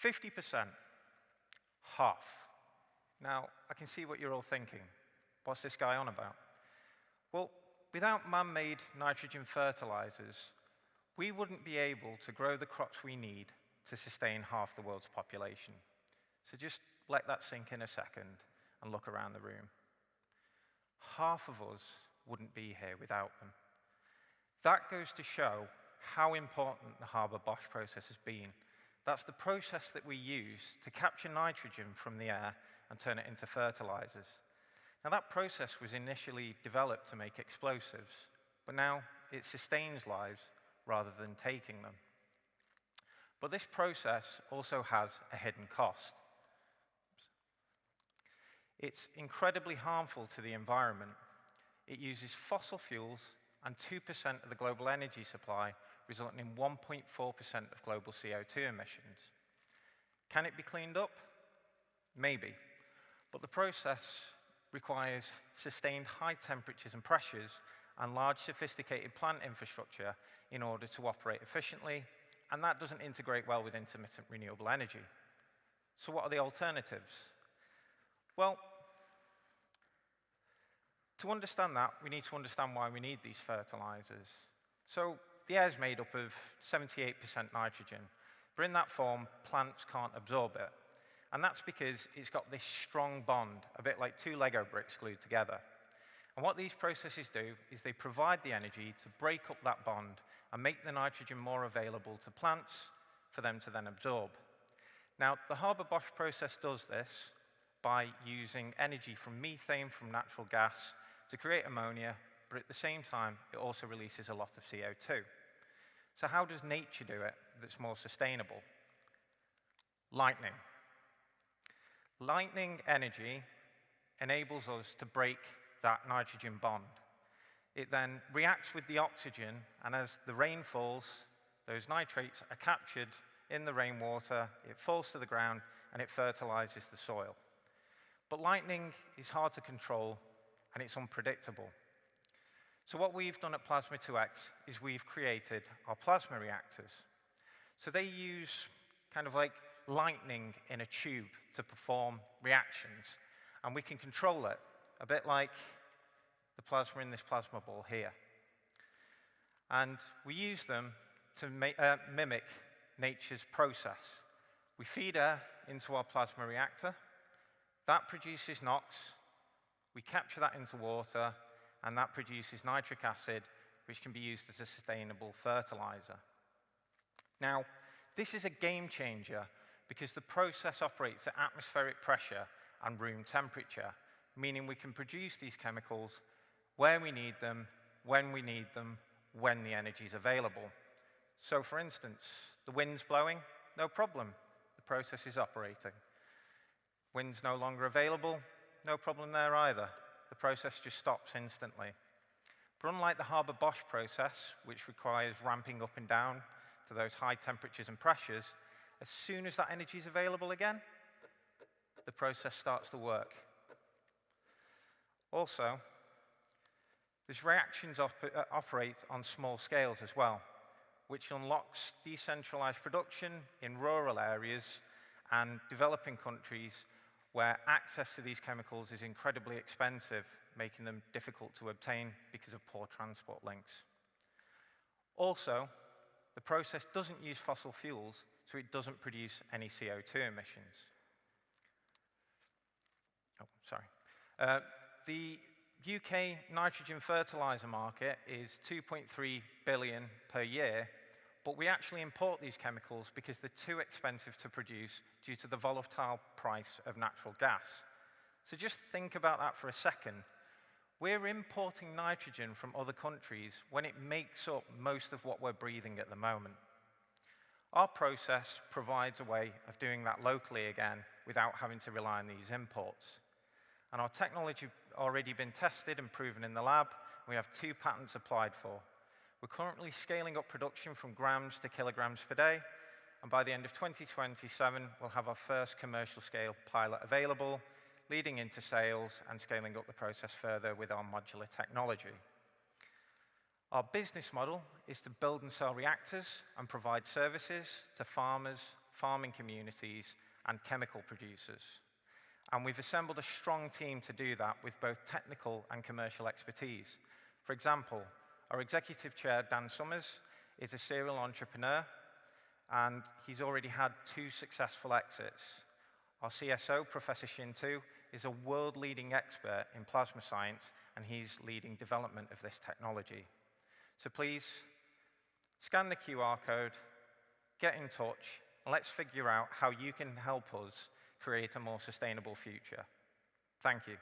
50%, half. Now, I can see what you're all thinking. What's this guy on about? Well, without man-made nitrogen fertilizers, we wouldn't be able to grow the crops we need to sustain half the world's population. So just let that sink in a second and look around the room. Half of us wouldn't be here without them. That goes to show how important the Haber-Bosch process has been. That's the process that we use to capture nitrogen from the air and turn it into fertilizers. Now, that process was initially developed to make explosives, but now it sustains lives rather than taking them. But this process also has a hidden cost. It's incredibly harmful to the environment. It uses fossil fuels and 2% of the global energy supply, resulting in 1.4% of global CO2 emissions. Can it be cleaned up? Maybe. But the process requires sustained high temperatures and pressures and large sophisticated plant infrastructure in order to operate efficiently, and that doesn't integrate well with intermittent renewable energy. So what are the alternatives? Well, to understand that, we need to understand why we need these fertilizers. So the air is made up of 78% nitrogen, but in that form, plants can't absorb it. And that's because it's got this strong bond, a bit like two Lego bricks glued together. And what these processes do is they provide the energy to break up that bond and make the nitrogen more available to plants for them to then absorb. Now, the Haber-Bosch process does this by using energy from methane from natural gas to create ammonia, but at the same time, it also releases a lot of CO2. So how does nature do it that's more sustainable? Lightning. Lightning energy enables us to break that nitrogen bond. It then reacts with the oxygen, and as the rain falls, those nitrates are captured in the rainwater, it falls to the ground, and it fertilizes the soil. But lightning is hard to control, and it's unpredictable. So what we've done at Plasma2X is we've created our plasma reactors. So they use kind of like lightning in a tube to perform reactions, and we can control it, a bit like the plasma in this plasma ball here. And we use them to mimic nature's process. We feed air into our plasma reactor, that produces NOx, we capture that into water, and that produces nitric acid, which can be used as a sustainable fertilizer. Now, this is a game changer because the process operates at atmospheric pressure and room temperature, meaning we can produce these chemicals where we need them, when we need them, when the energy is available. So for instance, the wind's blowing, no problem, the process is operating. Wind's no longer available, no problem there either. The process just stops instantly. But unlike the Haber-Bosch process, which requires ramping up and down to those high temperatures and pressures, as soon as that energy is available again, the process starts to work. Also, these reactions operate on small scales as well, which unlocks decentralized production in rural areas and developing countries where access to these chemicals is incredibly expensive, making them difficult to obtain because of poor transport links. Also, the process doesn't use fossil fuels, so it doesn't produce any CO2 emissions. Oh, sorry. The UK nitrogen fertilizer market is 2.3 billion per year, but we actually import these chemicals because they're too expensive to produce due to the volatile price of natural gas. So just think about that for a second. We're importing nitrogen from other countries when it makes up most of what we're breathing at the moment. Our process provides a way of doing that locally again without having to rely on these imports. And our technology has already been tested and proven in the lab. We have 2 patents applied for. We're currently scaling up production from grams to kilograms per day, and by the end of 2027, we'll have our first commercial scale pilot available, leading into sales and scaling up the process further with our modular technology. Our business model is to build and sell reactors and provide services to farmers, farming communities, and chemical producers. And we've assembled a strong team to do that with both technical and commercial expertise. For example, our executive chair, Dan Summers, is a serial entrepreneur, and he's already had 2 successful exits. Our CSO, Professor Shintu, is a world-leading expert in plasma science, and he's leading development of this technology. So please, scan the QR code, get in touch, and let's figure out how you can help us create a more sustainable future. Thank you.